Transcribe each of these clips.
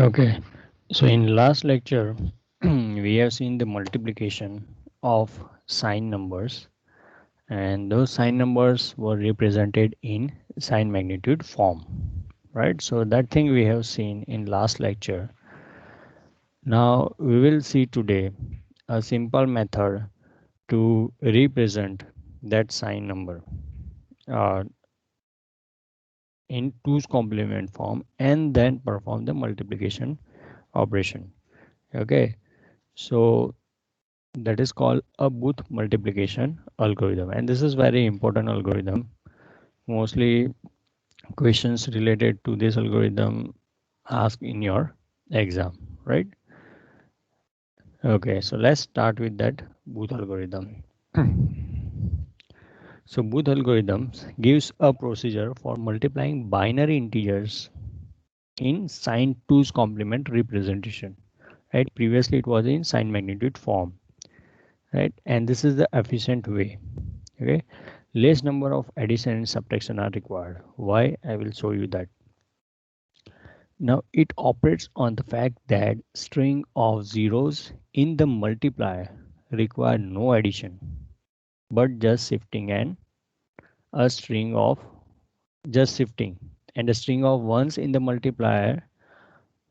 Okay, so in last lecture, we have seen the multiplication of sign numbers, and those sign numbers were represented in sign magnitude form, right? So that thing we have seen in last lecture. Now we will see today a simple method to represent that sign number uh, in 2's complement form and then perform the multiplication operation. Okay, so that is called a Booth multiplication algorithm, and this is very important algorithm. Mostly questions related to this algorithm asked in your exam, right? Okay, so let's start with that Booth algorithm. So Booth algorithms gives a procedure for multiplying binary integers in sign 2's complement representation, right? Previously it was in sign magnitude form, right? And this is the efficient way. Okay, less number of addition and subtraction are required. Why? I will show you that. Now it operates on the fact that string of zeros in the multiplier require no addition but just shifting, and a string of just shifting, and a string of ones in the multiplier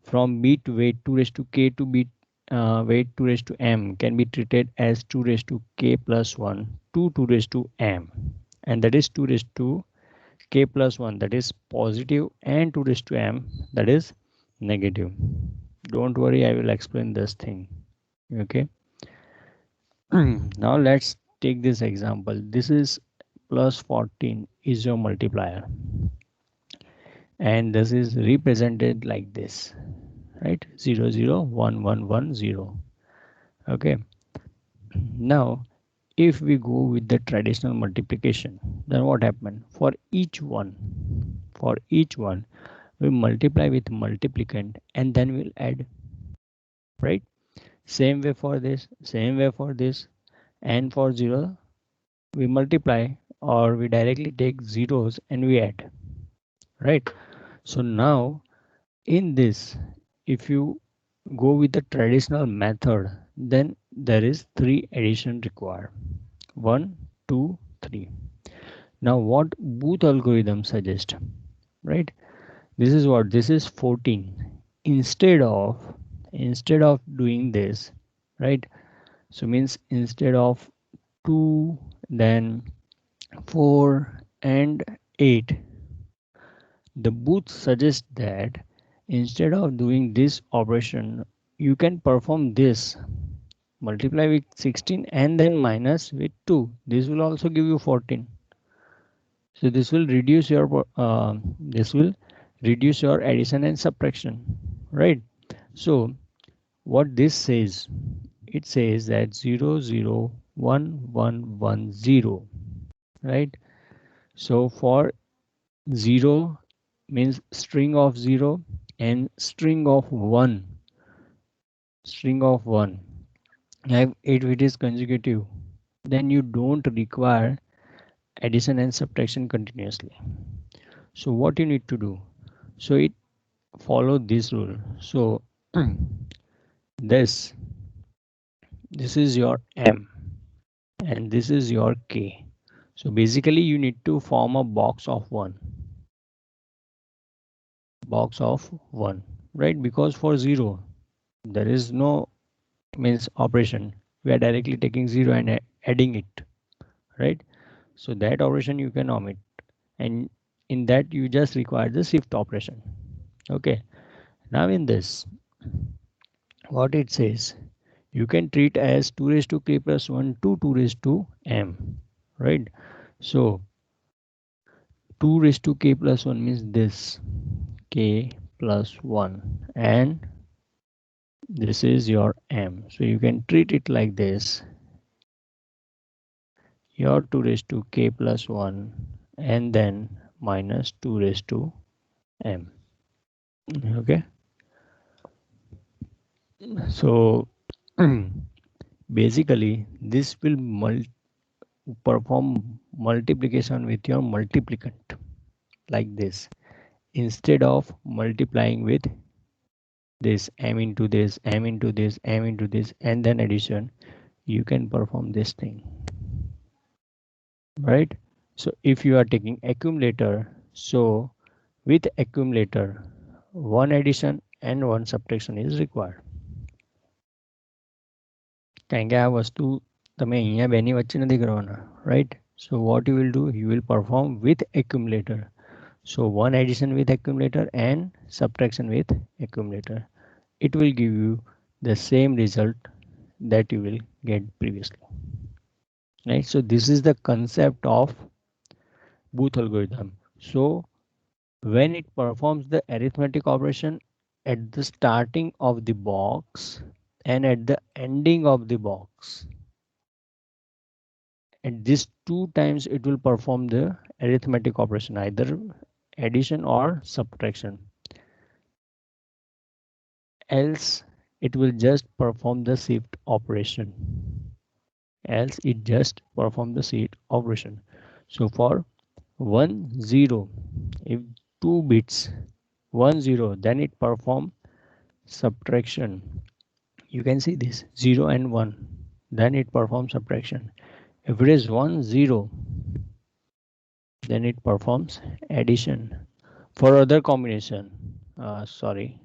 from b to weight 2 raised to k to b weight 2 raised to m can be treated as 2 raised to k plus 1 to 2 raised to m, and that is 2 raised to k plus 1, that is positive, and 2 raised to m, that is negative. Don't worry, I will explain this thing. Okay. Now let's take this example. This is plus 14 is your multiplier, and this is represented like this, right? 0 0 1 1 1 0. Okay, now if we go with the traditional multiplication, then what happened? For each one we multiply with multiplicand and then we'll add, right? Same way for this, same way for this, and for 0 we multiply, or we directly take zeros and we add, right? So now in this, if you go with the traditional method, then there is 3 addition required: 1 2 3. Now what Booth algorithm suggest, right? This is what, this is 14. Instead of doing this, right? So means instead of 2, then 4 and 8, the Booth suggests that instead of doing this operation, you can perform this: multiply with 16 and then minus with 2. This will also give you 14. So this will reduce your addition and subtraction, right? So what this says, it says that 0 0 1 1 1 0, right? So for 0 means string of 0, and string of 1. If it is consecutive, then you don't require addition and subtraction continuously. So what you need to do, so it follow this rule. So this this is your m and this is your k. So basically you need to form a box of 1, right? Because for 0 there is no means operation, we are directly taking 0 and adding it, right? So that operation you can omit, and in that you just require the shift operation. Okay, now in this, what it says, you can treat as 2 raised to k plus 1 to 2 raised to m, right? So 2 raised to k plus 1 means this, k plus 1, and this is your m. So you can treat it like this: your 2 raised to k plus 1 and then minus 2 raised to m. Okay, so basically this will perform multiplication with your multiplicand like this, instead of multiplying with this m into this, m into this, m into this, and then addition, you can perform this thing, right? So if you are taking accumulator, so with accumulator, one addition and one subtraction is required. કારણ કે આ વસ્તુ તમે અહીંયા બેની વચ્ચે નથી કરવાના, right? So what you will do, you will perform with accumulator. So one addition with accumulator and subtraction with accumulator. It will give you the same result that you will get previously. Right? So this is the concept of Booth algorithm. So when it performs the arithmetic operation at the starting of the box and at the ending of the box, at these two times it will perform the arithmetic operation, either addition or subtraction. Else it will just perform the shift operation. Else it just perform the shift operation. So for 1 0, if 2 bits 1 0, then it perform subtraction. You can see this 0 and 1, then it performs subtraction. If it is 1 0, then it performs addition. For other combination, sorry,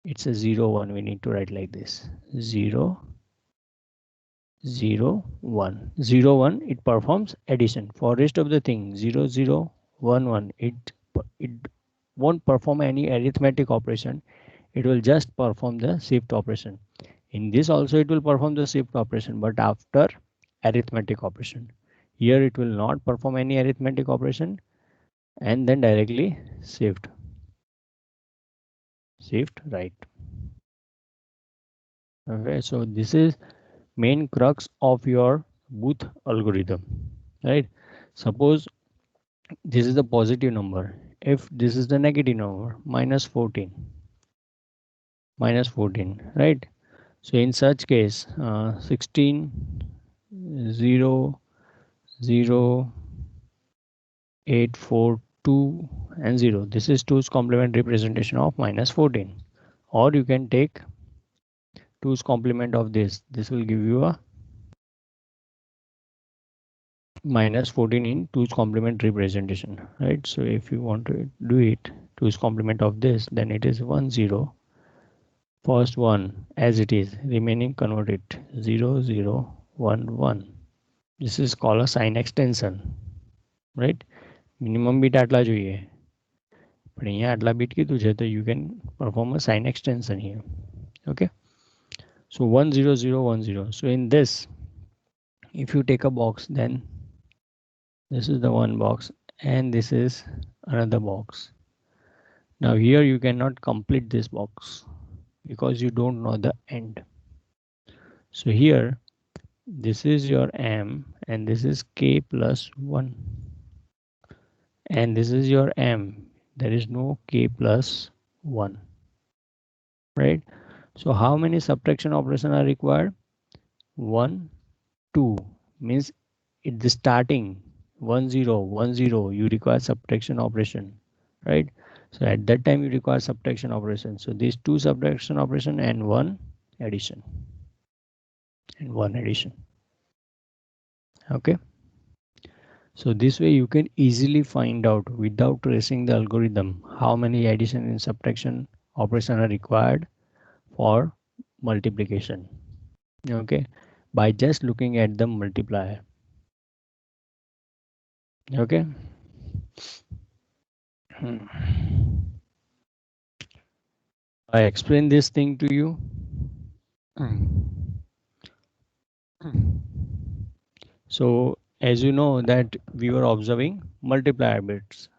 it's a 0 1, we need to write like this 0 0 1 0 1, it performs addition. For rest of the thing 0 0 1 1, it won't perform any arithmetic operation, it will just perform the shift operation. In this also it will perform the shift operation, but after arithmetic operation. Here it will not perform any arithmetic operation and then directly shift right. Okay, so this is main crux of your Booth algorithm, right? Suppose this is the positive number, if this is the negative number, minus 14, right? So in such case, 16 0 0 8 4 2 and 0, this is 2's complement representation of minus 14. Or you can take 2's complement of this will give you a minus 14 in 2's complement representation, right? So if you want to do it 2's complement of this, then it is 1 0, first one as it is, remaining convert it 0 0 1 1. This is called a sign extension, right? Minimum bit આટલા જોઈએ, પણ અહીંયા આટલા bit કીધું છે, તો you can perform a sign extension here. Okay, so 1 0 0 1 0. So in this, if you take a box, then this is the one box and this is another box. Now here you cannot complete this box because you don't know the end. So here this is your m and this is k plus 1 and this is your m, there is no k plus 1, right? So how many subtraction operations are required? 1 2 means at the starting 1 0 1 0 you require subtraction operation, right? So at that time you require subtraction operation. So these two subtraction operation and one addition and one addition. Okay, so this way you can easily find out without tracing the algorithm how many addition and subtraction operation are required for multiplication. Okay, by just looking at the multiplier. Okay. I explain this thing to you. So as you know that we were observing multiplier bits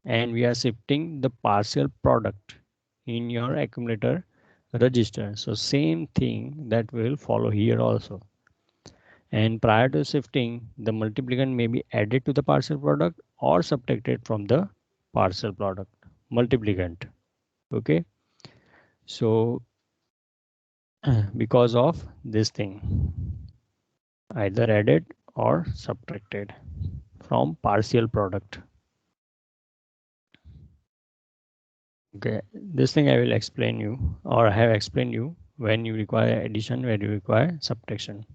and we are shifting the partial product in your accumulator register. So same thing that will follow here also. And prior to shifting, the multiplicand may be added to the partial product or subtracted from the partial product multiplicand. Okay. So because of this thing, either added or subtracted from partial product. Okay, this thing I will explain you, or I have explained you when you require addition, when you require subtraction.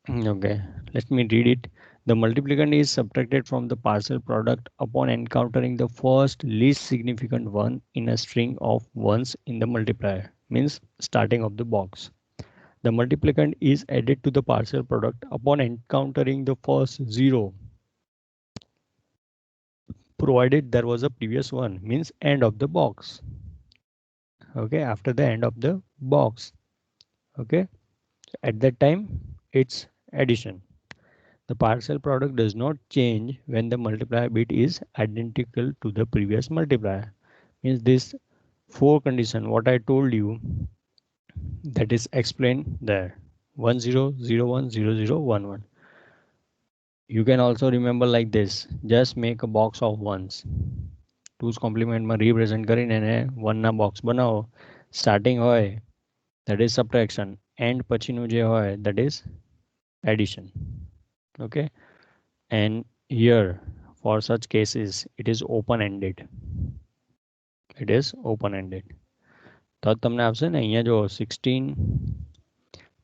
Okay, let me read it. The multiplicand is subtracted from the partial product upon encountering the first least significant one in a string of ones in the multiplier, means starting of the box. The multiplicand is added to the partial product upon encountering the first zero, provided there was a previous one, means end of the box. Okay, after the end of the box. Okay, at that time it's addition. The partial product does not change when the multiplier bit is identical to the previous multiplier. Means this four condition what I told you, that is explained there. 1 0 0 1 0 0 1 1. You can also remember like this. Just make a box of ones. Two's complement માં represent કરીને એને one ના box બનાવો. Starting હોય that is subtraction, and પછીનું જે હોય that is addition. Okay, and here for such cases it is open ended. It is open ended. તો તમને આવશે ને અહીંયા જો 16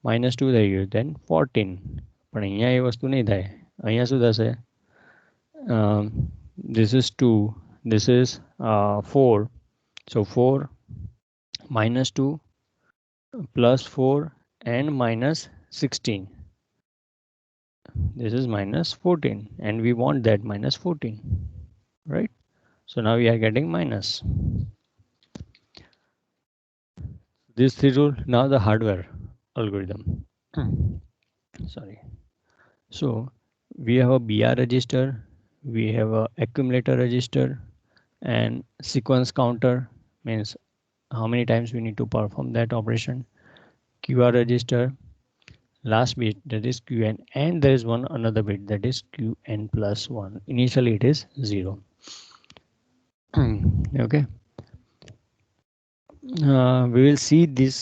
-2 થઈ ગયું, then 14. પણ અહીંયા એ વસ્તુ નહીં થાય. અહીંયા શું થશે? This is 2, this is 4. So 4 -2 +4 and -16. This is -14 and we want that -14, right? So now we are getting minus. This three rule. Now the hardware algorithm. Sorry. So we have a BR register, we have a accumulator register, and sequence counter, means how many times we need to perform that operation. QR register, last bit that is Qn, and there is one another bit that is Qn plus 1. Initially it is 0. Okay. We will see this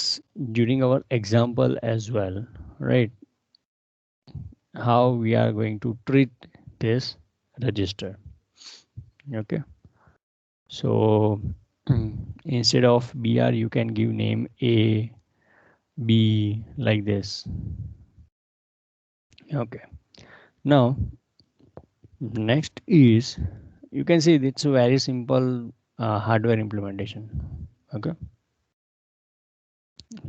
during our example as well, right? How we are going to treat this register. Okay, so instead of BR you can give name A, B, like this. Okay, now next is, you can see it's a very simple hardware implementation. Okay,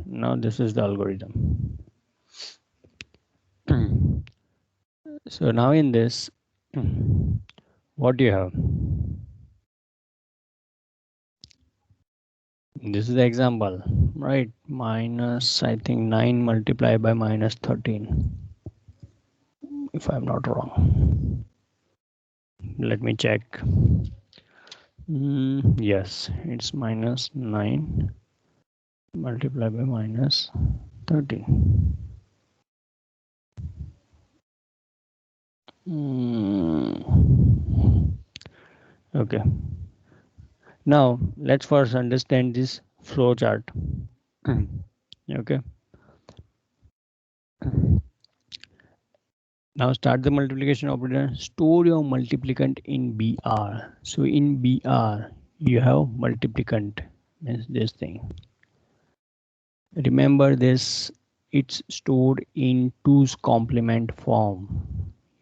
now this is the algorithm. So now in this, what do you have? This is the example, right? Minus, I think 9 multiplied by -13, if I'm not wrong. Let me check. Yes, it's -9 multiplied by -13. Okay, now let's first understand this flow chart. Okay, now start the multiplication operator. Store your multiplicand in BR. So in BR you have multiplicand, means this thing. Remember this, it's stored in 2's complement form.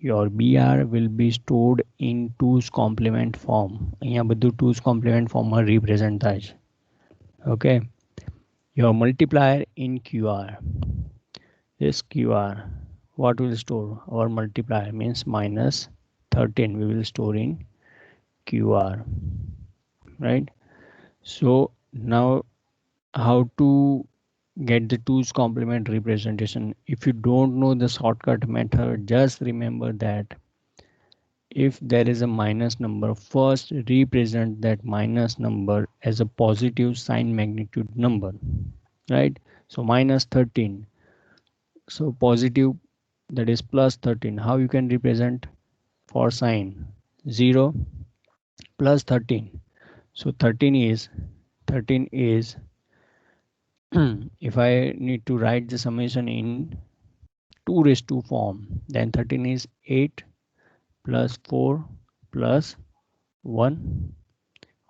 Your BR will be stored in 2's complement form. અહીંયા બધું 2's complement form માં represent થાય છે. Okay, your multiplier in QR. This QR, what will store? Our multiplier means -13 we will store in QR, right? So now how to get the 2's complement representation? If you don't know the shortcut method, just remember that if there is a minus number, first represent that minus number as a positive sign magnitude number, right? So -13, so positive, that is +13. How you can represent for sign? 0 plus 13. So 13 is if I need to write the summation in 2 raised to form, then 13 is 8 plus 4 plus 1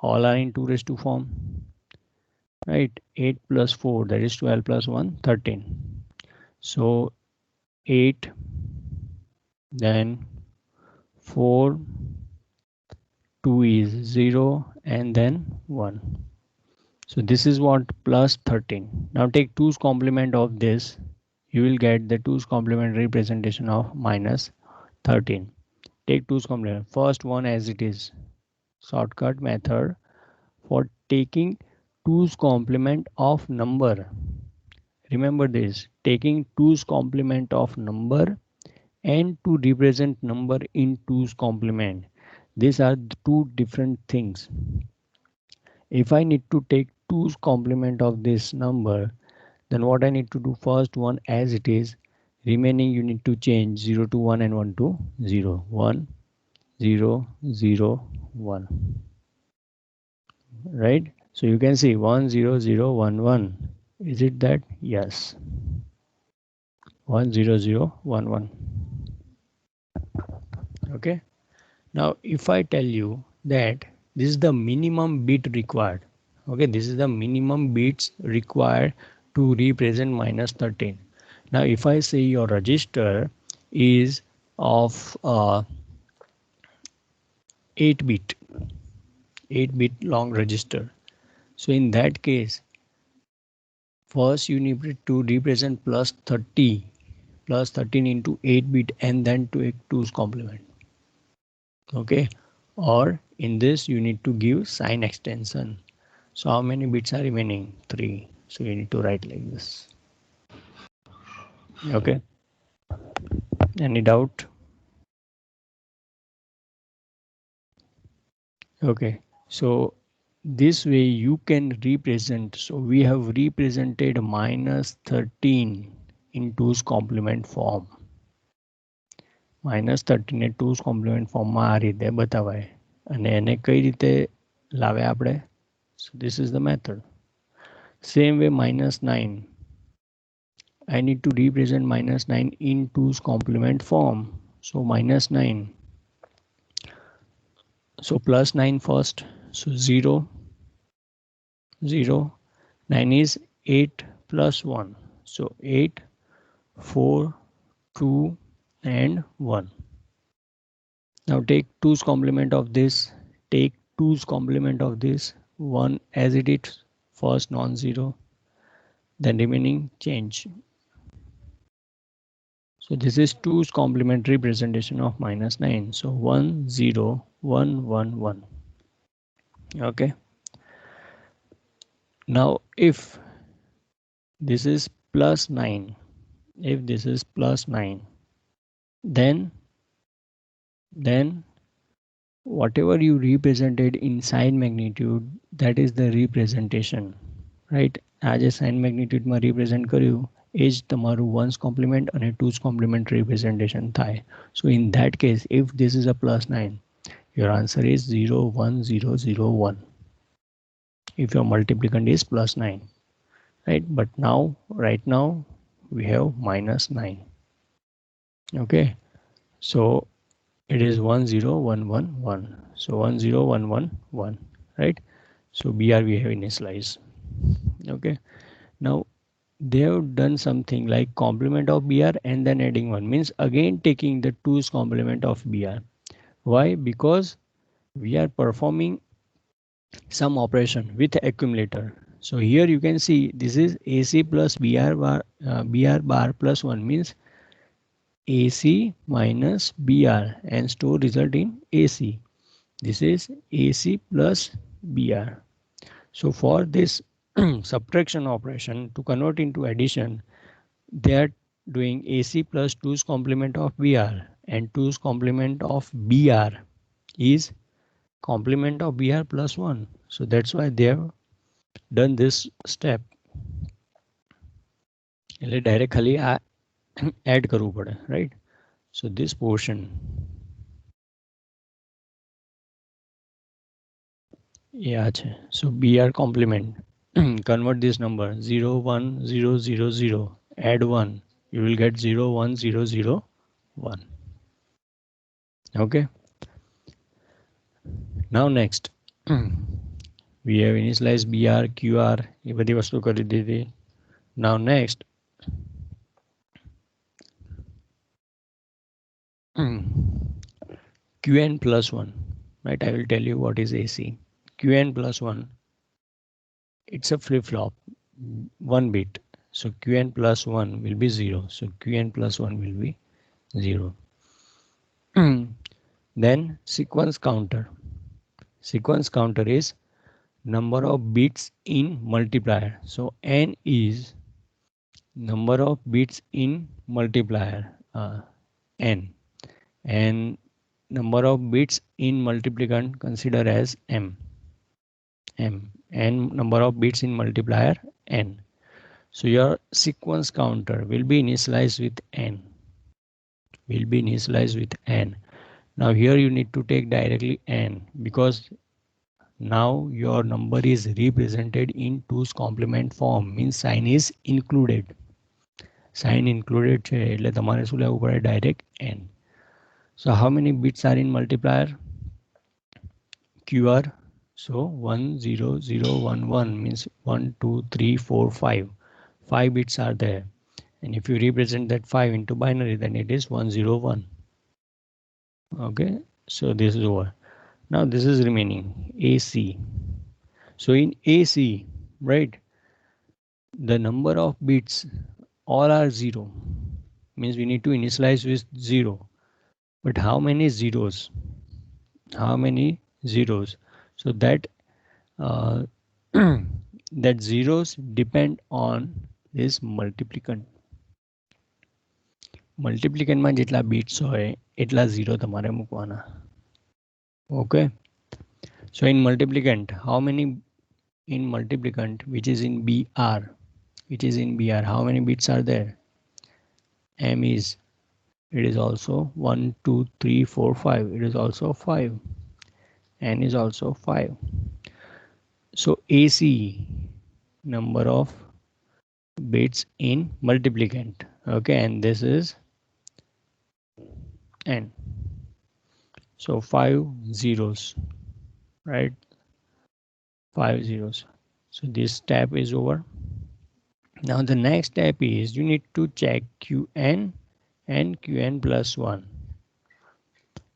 all are in 2 raised to form, right? 8 plus 4, that is 12 plus 1, 13. So 8, then 4, 2 is 0, and then 1. So this is what plus 13. Now take 2's complement of this. You will get the 2's complement representation of minus 13. Take 2's complement. First one as it is. Shortcut method for taking 2's complement of number. Remember this. Taking 2's complement of number and to represent number in 2's complement. These are two different things. If I need to take 2's complement of this number, then what I need to do, first one as it is, remaining you need to change 0 to 1 and 1 to 0. 1, 0, 0, 1. Right? So you can see 1, 0, 0, 1, 1. Is it that? Yes. 1, 0, 0, 1, 1. Okay. Now if I tell you that this is the minimum bit required, okay, this is the minimum bits required to represent minus 13. Now if I say your register is of 8 bit, 8 bit long register, so in that case first you need to represent plus 30, plus 13 into 8 bit and then to 2's complement. Okay, or in this you need to give sign extension. So how many bits are remaining? 3. So you need to write like this. Okay, any doubt? Okay, so this way you can represent. So we have represented minus 13 in 2's complement form. minus 13 ને 2's complement ફોર્મમાં આ રીતે બતાવાય અને એને કઈ રીતે લાવે આપણે? So this is the method. Same way minus 9. I need to represent minus 9 in 2's complement form. So minus 9. So plus 9 first. So 0, 0. 9 is 8 plus 1. So 8, 4, 2 and 1. Now take 2's complement of this. Take 2's complement of this. 1 as it is. First non-zero. Then remaining change. So this is 2's complement representation of minus 9. So 1, 0, 1, 1, 1. Okay. Now if this is plus 9, if this is plus 9, then whatever you represented in sign magnitude, that is the representation, right? આ જે sign મેગ્નિટ્યુડમાં represent કર્યું એ જ તમારું 1's complement અને 2's complement representation થાય. So in that case, if this is a plus 9, your answer is 0, 1, 0, 0, 1. If your multiplicand is plus 9, right? But now, right now, we have minus 9. Okay, so it is 1, 0, 1, 1, 1. So 1, 0, 1, 1, 1, right? So BR we have initialized. Okay, now they have done something like complement of BR and then adding 1, means again taking the 2's complement of BR. Why? Because we are performing some operation with accumulator. So here you can see this is AC plus BR bar plus 1, means AC minus BR and store result in AC. This is AC plus BR. So for this subtraction operation to convert into addition, they are doing AC plus 2's complement of BR, and 2's complement of BR is complement of BR plus 1. So that's why they have done this step. એટલે direct ખાલી આ add કરવું પડે, right? So this portion, yeah, so BR complement, convert this number 0, 1, 0, 0, 0, add 1, you will get 0, 1, 0, 0, 1. Okay, now next We have initialized BR, QR, એ બધી વસ્તુ કરી દીધી. Now next, QN plus 1, right? I will tell you what is AC. QN plus 1, it's a flip-flop, 1 bit. So Qn plus 1 will be 0. So Qn plus 1 will be 0. Then sequence counter. Sequence counter is number of bits in multiplier. So n is number of bits in multiplier, n, and number of bits in multiplicand consider as m, and number of bits in multiplier n. So your sequence counter will be initialized with n. Now here you need to take directly n, because now your number is represented in 2's complement form, means sign is included. Sign included છે એટલે તમારે શું લેવું પડે? Direct n. So how many bits are in multiplier? QR. So 1 0 0 1 1 means 1 2 3 4 5. 5 bits are there. And if you represent that 5 into binary, then it is 101. Okay, so this is over. Now this is remaining AC. So in AC, right, the number of bits all are 0, means we need to initialize with 0. But how many zeros? So that that zeros depend on this multiplicand. મલ્ટિપ્લિકન્ટમાં જેટલા bits હોય એટલા zero તમારે મૂકવાના. Okay, so in multiplicand, how many in multiplicand which is in BR, how many bits are there? M is, it is also 1 2 3 4 5, it is also 5, n is also 5. So AC, number of bits in multiplicand, okay, and this is n. So 5 zeros, right? 5 zeros. So this step is over. Now the next step is you need to check Qn and Qn plus 1.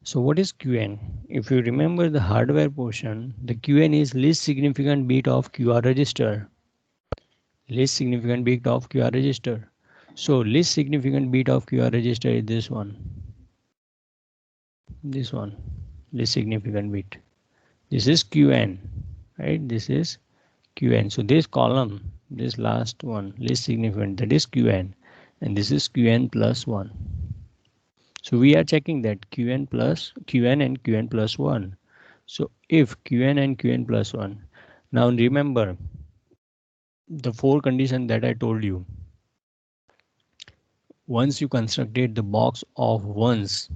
So what is Qn? If you remember the hardware portion, the Qn is least significant bit of QR register. Least significant bit of QR register. So least significant bit of QR register is this one. This one, least significant bit. This is Qn, right? This is Qn. So this column, this last one, least significant, that is Qn, and this is Qn plus 1. So we are checking that Qn and Qn plus 1. So if Qn and Qn plus 1, now remember the 4 conditions that I told you. Once you constructed the box of ones,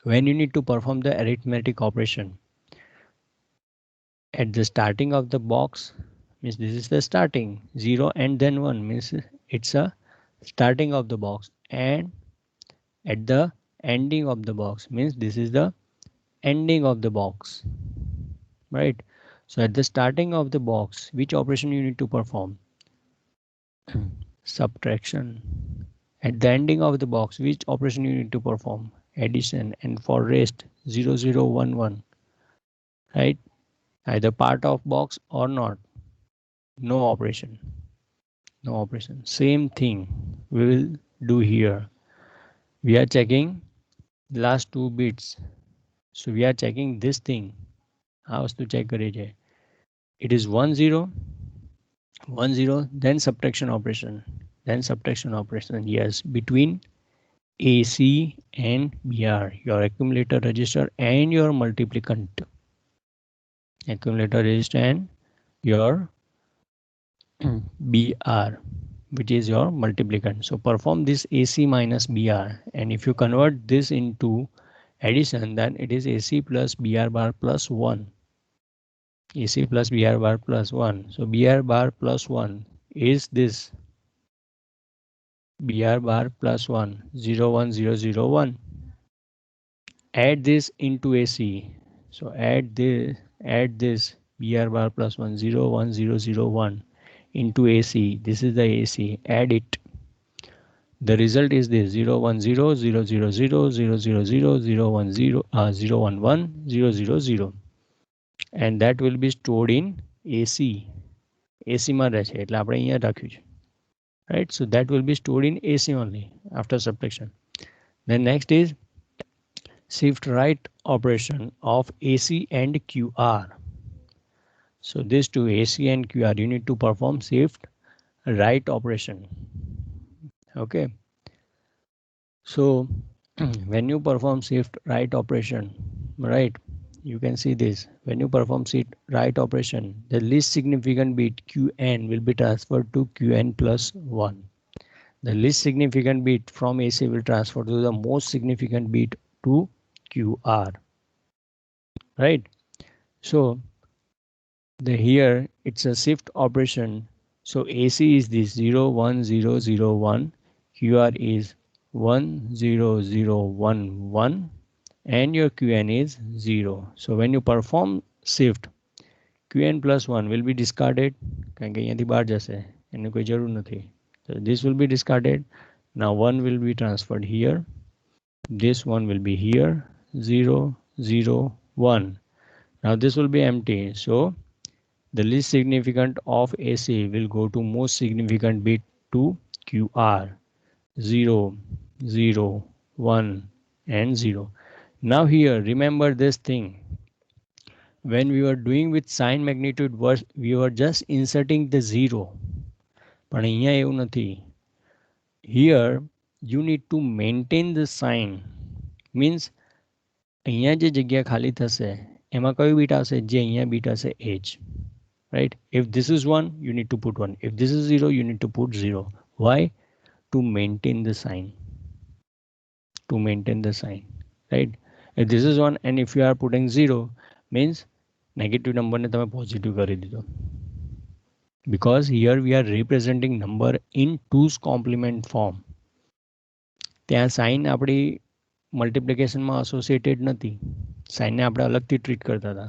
when you need to perform the arithmetic operation, at the starting of the box, means this is the starting, 0 and then 1 means it's a starting of the box, and at the ending of the box means this is the ending of the box, right? So at the starting of the box, which operation you need to perform? Subtraction. At the ending of the box, which operation you need to perform? Addition. And for rest, 0 0 1 1, right? Either part of box or not, no operation. Same thing we will do here. We are checking the last 2 bits, so we are checking this thing. How to check કરે છે? It is 1 0 1 0, then subtraction operation, yes, between AC and BR, your accumulator register and your multiplicand. Accumulator register and your BR, which is your multiplicand. So perform this AC minus BR, and if you convert this into addition, then it is AC plus BR bar plus 1. AC plus BR bar plus 1. So BR bar plus 1 is this. BR bar plus 1, 0 1 0 0 1. Add this into AC. So add this BR bar plus 1, 0, 1, 0, 0, 1 into AC. This is the AC. Add it. The result is this 0, 1, 0, 0, 0, 0, 0, 0, 0, 0, 1, 0, 0, 1, 1, 0, 0, 0. And that will be stored in AC. AC માં રહે છે એટલે આપણે અહીંયા રાખ્યું છે. Right? So that will be stored in AC only after subtraction. Then next is shift right operation of AC and QR. So these two AC and QR, you need to perform shift right operation. Okay. So when you perform shift right operation, right, you can see this. When you perform shift right operation, the least significant bit Qn will be transferred to Qn plus 1. The least significant bit from AC will transfer to the most significant bit to QR. Right? So the here it's a shift operation. So AC is this 0, 1, 0, 0, 1. QR is 1, 0, 0, 1, 1. And your Qn is 0. So when you perform shift, Qn plus 1 will be discarded. કારણ કે અહીંયાથી બહાર જશે એની કોઈ જરૂર નથી. So this will be discarded. Now 1 will be transferred here. This one will be here. 0, 0, 1. Now this will be empty. So the least significant of AC will go to most significant bit to QR. 0, 0, 1 and 0. Now here remember this thing. When we were doing with sign magnitude, we were just inserting the 0. પણ અહીંયા એવું નથી. Here you need to maintain the sign. Means અહીંયા જે જગ્યા ખાલી થશે એમાં કયું બીટ આવશે? જે અહીંયા બીટ હશે એ જ. Right? If this is 1, you need to put 1. If this is 0, you need to put 0. Why? To maintain the sign. To maintain the sign. Right? If this is 1 and if you are putting 0, means negative number ને તમે positive કરી દીધો. Because here we are representing number in 2's complement form. ત્યાં sign આપણી મલ્ટિપ્લિકેશનમાં associated નથી. સાઇનને આપણે અલગથી treat કરતા હતા.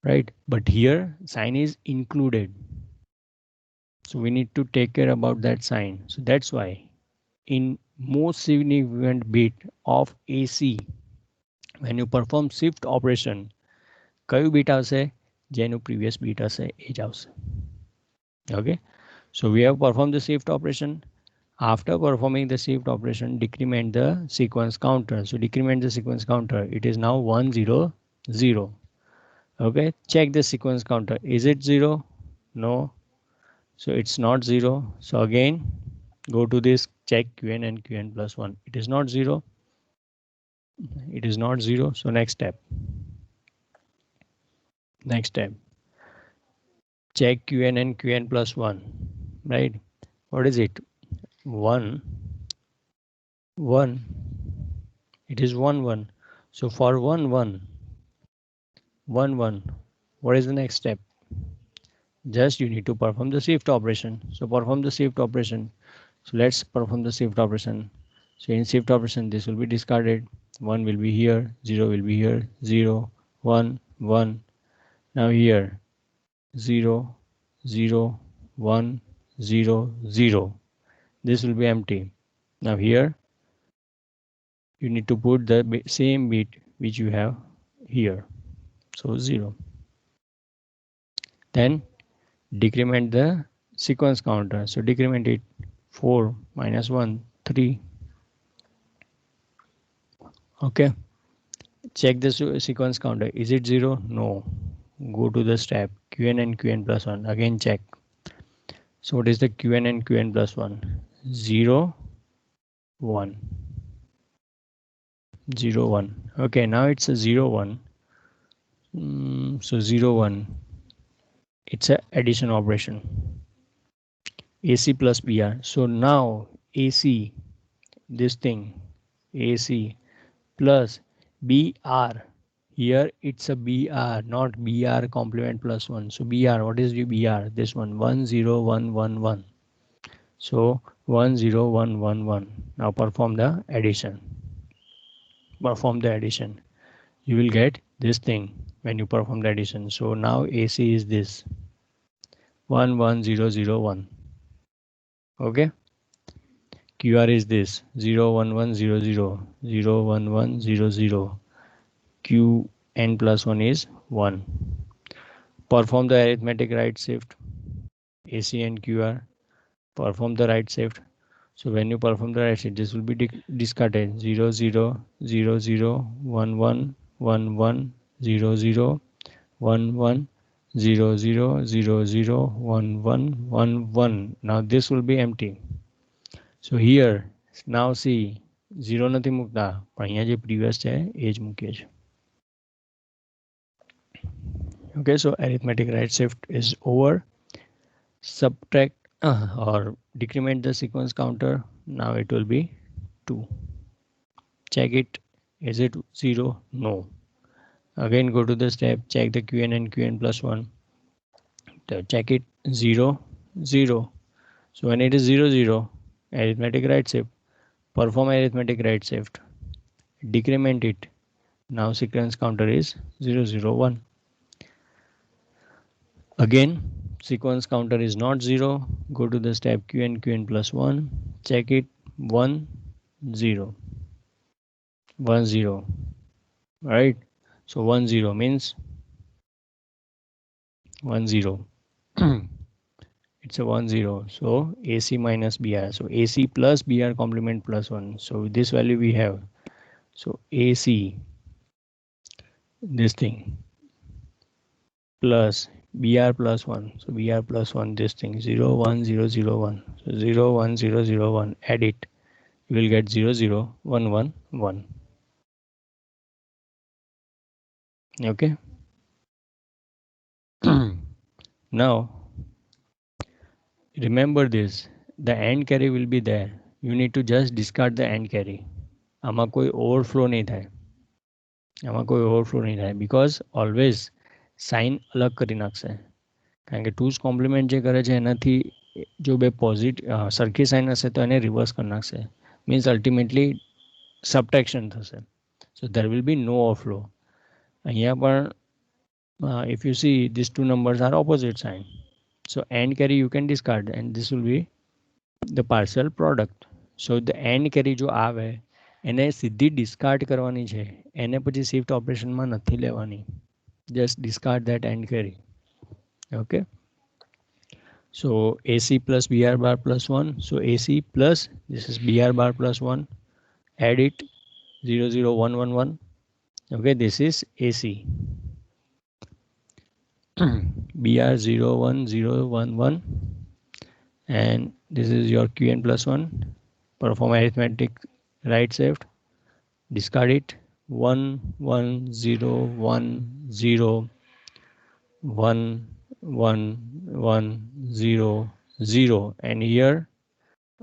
Right? But here sign is included. So we need to take care about that sign. So that's why in most significant bit of AC, when you perform shift operation, કયું bit આવશે? જેનું previous bit હશે એ જ આવશે. Okay. So we have performed the shift operation. After performing the shift operation, decrement the sequence counter. So decrement the sequence counter. It is now 1, 0, 0. Okay. Check the sequence counter. Is it 0? No. So it's not 0. So again, go to this check Qn and Qn plus 1. It is not 0. It is not 0. So next step. Next step. Check Qn and Qn plus 1. Right? What is it? 1, 1. It is 1, 1. So for 1, 1, 1, 1. What is the next step? Just you need to perform the shift operation. So perform the shift operation. So let's perform the shift operation. So in shift operation, this will be discarded. 1 will be here, 0 will be here, 0, 1, 1. Now here, 0, 0, 1, 0, 0. This will be empty. Now here, you need to put the same bit which you have here. So 0. Then decrement the sequence counter. So decrement it 4 minus 1, 3. Okay. Check the sequence counter. Is it 0? No. Go to the step Qn and Qn plus 1. Again check. So what is the Qn and Qn plus 1? 0, 1. 0, 1. Okay, now it's a 0, 1. So 0, 1. It's a addition operation. AC plus BR. So now AC, this thing, AC plus BR. Here it's a BR, not BR complement plus 1. So BR, what is the BR? This one, 1, 0, 1, 1, 1. So 1, 0, 1, 1, 1. Now perform the addition. Perform the addition. You will get this thing. when you perform the addition. So now AC is this 11001. Okay. QR is this 01100 01100. Q n plus 1 is 1. Perform the arithmetic right shift. AC and QR. Perform the right shift. So when you perform the right shift, this will be discarded 00 Now this will be empty. So here now see 0 નથી મૂકતા પણ અહીંયા જે previous છે એ જ મૂકીએ છીએ. Okay, so arithmetic right shift is over. Subtract or decrement the sequence counter. Now it will be 2. Check it. Is it 0? No. Again go to the step, check the Qn and Qn plus 1. Check it 0 0. So when it is 0 0, arithmetic right shift, perform arithmetic right shift, decrement it. Now sequence counter is 0 0 1. Again sequence counter is not 0. Go to the step Qn plus 1. Check it 1 0 1 0. Right. So 1 0 means 1 0. It's a 1 0. So AC minus BR. So AC plus BR complement plus 1. So this value we have. So AC, this thing, plus BR plus 1. So BR plus 1, this thing 0 1 0 0 1. So 0 1 0 0 1. Add it. You will get 0 0 1 1 1. Okay. Now remember this, the AND carry will be there. You need to just discard the AND carry. આમાં કોઈ overflow નહીં થાય. આમાં કોઈ overflow નહીં થાય because always sign અલગ કરી નાખશે. કારણ કે ટૂસ કોમ્પ્લિમેન્ટ જે કરે છે એનાથી જો બે સરખી સાઇન હશે તો એને રિવર્સ કરી નાખશે. મીન્સ અલ્ટિમેટલી સબટ્રેક્શન થશે. So there will be no overflow. અહીંયા પણ if you see these two numbers are opposite sign, so AND carry you can discard and this will be the partial product. So the AND carry જો આવે એને સીધી discard કરવાની છે, એને પછી શિફ્ટ ઓપરેશનમાં નથી લેવાની. Just discard that AND carry. Okay. So AC plus BR bar plus 1. So AC plus this is BR bar plus 1. Add it 0 0 1 1 1. Okay, this is AC. BR 0 1 0 1 1. And this is your Qn plus 1. Perform arithmetic right shift. Discard it 1 1 0 1 0 1 1 1 0 0. And here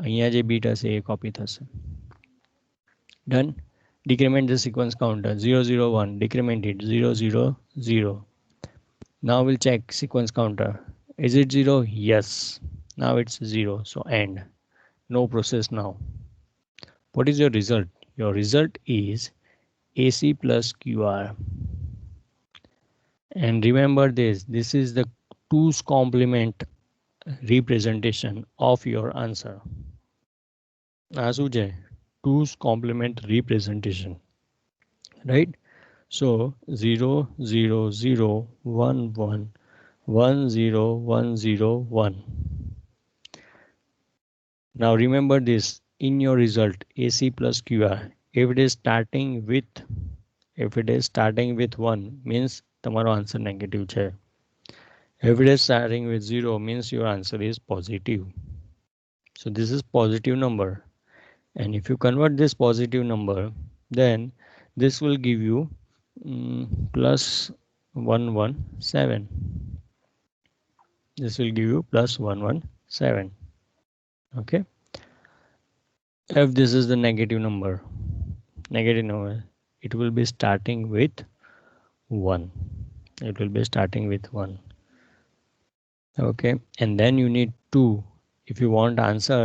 અહીંયા જે bit હશે એ copy થશે. Done. Decrement the sequence counter 0 0 1. Decrement it 0 0 0. Now we'll check sequence counter. Is it 0? Yes. Now it's 0. So end. No process now. What is your result? Your result is AC plus QR. And remember this is the 2's complement representation of your answer. આ શું છે? 2's complement representation. Right? So 0 0 0 1 1 1 0 1 0 1. Now remember this, in your result AC plus QR, if it is starting with 1 means તમારો answer negative છે. If it is starting with 0 means your answer is positive. So this is positive number, and if you convert this positive number, then this will give you plus 117. This will give you plus 117. Okay. If this is the negative number, it will be starting with 1. It will be starting with 1. Okay. And then you need 2. If you want answer,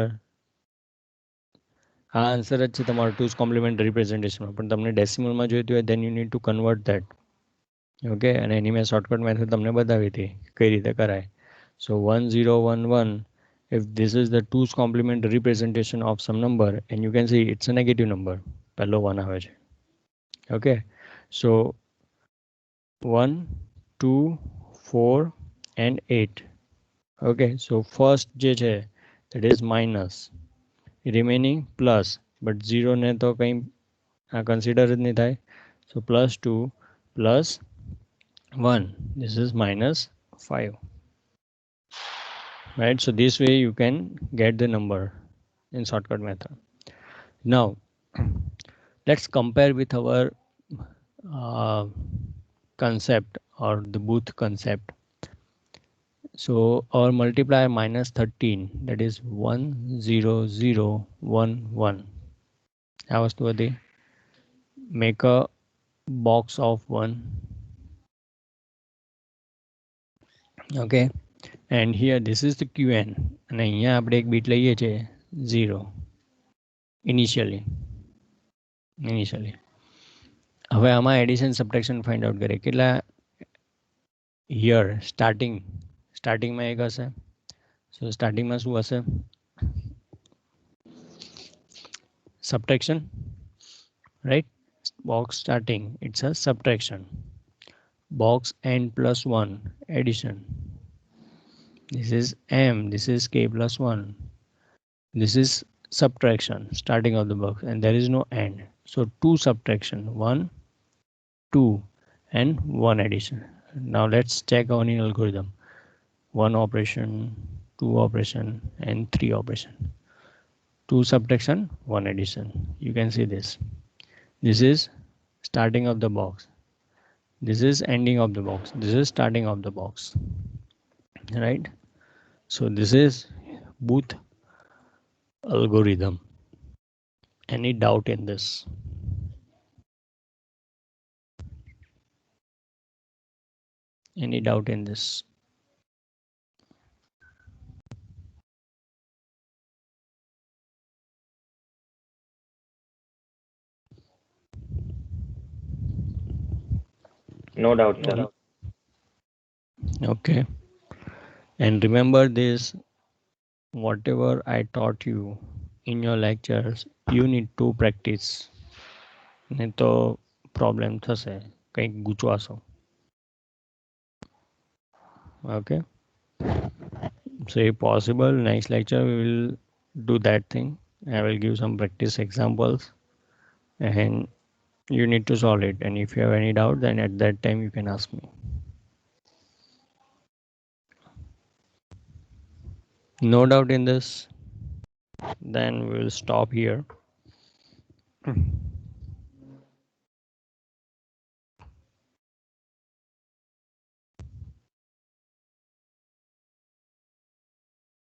answer જ છે તમારો 2's complement representation માં, પણ તમને decimal માં જોઈતું હોય then you need to convert that. Okay, અને એની મેં શોર્ટકટ મેથડ તમને બતાવી હતી કઈ રીતે કરાય. સો 1011, if this is the 2's complement representation of some number and you can see it's a negative number, પહેલો 1 આવે છે. Okay, so 1, 2, 4 and 8. Okay, so first જે છે that is minus, remaining plus, but 0 ને તો કંઈ કન્સિડર જ નહીં થાય. સો +2 plus 1, this is -5, right? So this way you can get the number in shortcut method. Now let's compare with our uh, concept or the booth concept. So our multiplier -13, that is 10011. આ વસ્તુ હતી. Make a box of 1. Okay, and here this is the qn, અને અહીંયા આપણે એક bit લઈએ છીએ 0 initially. હવે આમાં એડિશન સબટ્રેક્શન ફાઇન્ડ આઉટ કરીએ. કેટલા હિયર સ્ટાર્ટિંગમાં એક હશે. સો સ્ટાર્ટિંગમાં શું હશે? Subtraction, right? Box starting, it's a subtraction. Box n plus 1, addition. This is m, this is k plus 1. This is subtraction, starting of the box, and there is no end. So 2 subtraction, 1, 2, and 1 addition. Now let's check our new algorithm. 1 operation, 2 operation, and 3 operation. 2 subtraction, 1 addition. You can see this. This is starting of the box. This is ending of the box. This is starting of the box. Right? So this is Booth algorithm. Any doubt in this? Any doubt in this? No doubt, sir. Okay. And remember this, whatever I taught you in your lectures, you need to practice. નહીં તો problem થશે, કંઈક ગૂંચવાશો. Okay. So if possible, next lecture we will do that thing. I will give some practice examples and you need to solve it. And if you have any doubt, then at that time you can ask me. No doubt in this? Then we will stop here.